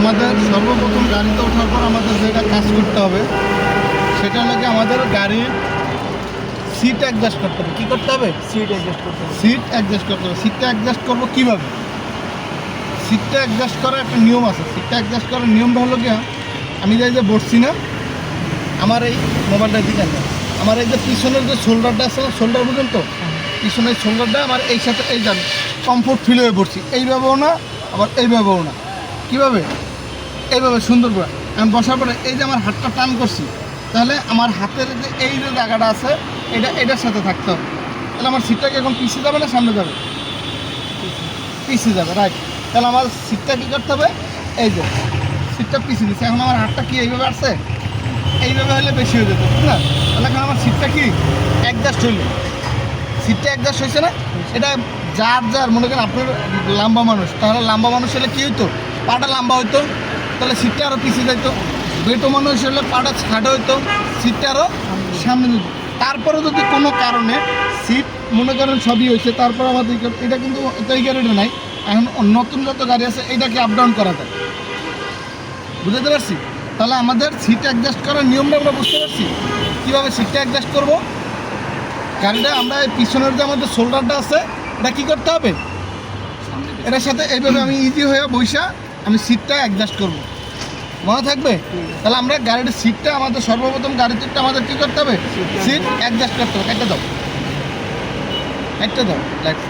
আমাদের সর্বপ্রথম গাড়িতে ওঠার পর আমাদের যেটা কাজ করতে হবে সেটা হলো আমাদের গাড়ির সিট অ্যাডজাস্ট করতে হবে। কী করতে হবে? সিট অ্যাডজাস্ট করতে হবে। সিট অ্যাডজাস্ট করতে হবে। সিটটা অ্যাডজাস্ট করবো কীভাবে? সিটটা অ্যাডজাস্ট করার একটা নিয়ম আছে। সিটটা অ্যাডজাস্ট করার নিয়মটা হলো গিয়া, আমি যে বসছি না, আমার এই মোবাইলটা দিকে না, আমার এই যে পিছনের যে শোল্ডারটা আছে না, শোল্ডার পর্যন্ত পিছনের শোল্ডারটা আমার এই সাথে এই যান কমফোর্ট ফিল হয়ে পড়ছি। এইভাবেও না, আবার এইভাবেও না। কীভাবে? এইভাবে সুন্দর করে আমি বসার পরে এই যে আমার হাতটা টান করছি, তাহলে আমার হাতের যে এই যে জায়গাটা আছে এটার সাথে থাকতে হবে। তাহলে আমার সিটটাকে এখন পিছিয়ে যাবে না সামনে যাবে? পিছিয়ে যাবে, রাইট। তাহলে আমার সিটটা কী করতে হবে? এই যে সিটটা পিছিয়ে দিচ্ছে, এখন আমার হাতটা কি এইভাবে আসছে? এইভাবে হলে বেশি হয়ে যেত, ঠিক না? তাহলে এখন আমার সিটটা কি অ্যাডজাস্ট হইলো। সিটটা অ্যাডজাস্ট হয়েছে না? এটা যার মনে করেন আপনার লম্বা মানুষ, তাহলে লম্বা মানুষ হলে কী হইতো? পাটা লম্বা হইতো, তাহলে সিটটা আরও পিছিয়ে যেত। বেটো মানুষ হলে পাটা ছাড়া হইতো, সিটটা আরও সামনে যেত। তারপরে যদি কোনো কারণে সিট মনে করেন সবই হয়েছে, তারপর আমাদের এটা কিন্তু এই গাড়িটা নাই, এখন নতুন যত গাড়ি আছে এইটাকে আপ ডাউন করা যায়। বুঝতে পারছি? তাহলে আমাদের সিট অ্যাডজাস্ট করার নিয়মটা আমরা বুঝতে পারছি। কীভাবে সিটটা অ্যাডজাস্ট করবো? গাড়িটা আমরা পিছনের যে আমাদের শোল্ডারটা আছে এটা কী করতে হবে? এটার সাথে এইভাবে আমি ইজি হয়ে বৈশা আমি সিটটা অ্যাডজাস্ট করবো। মনে থাকবে? তাহলে আমরা গাড়ির সিটটা আমাদের সর্বপ্রথম গাড়ির সিটটা আমাদের কী করতে হবে? সিট অ্যাডজাস্ট করতে হবে। একটা দাও, লাইট।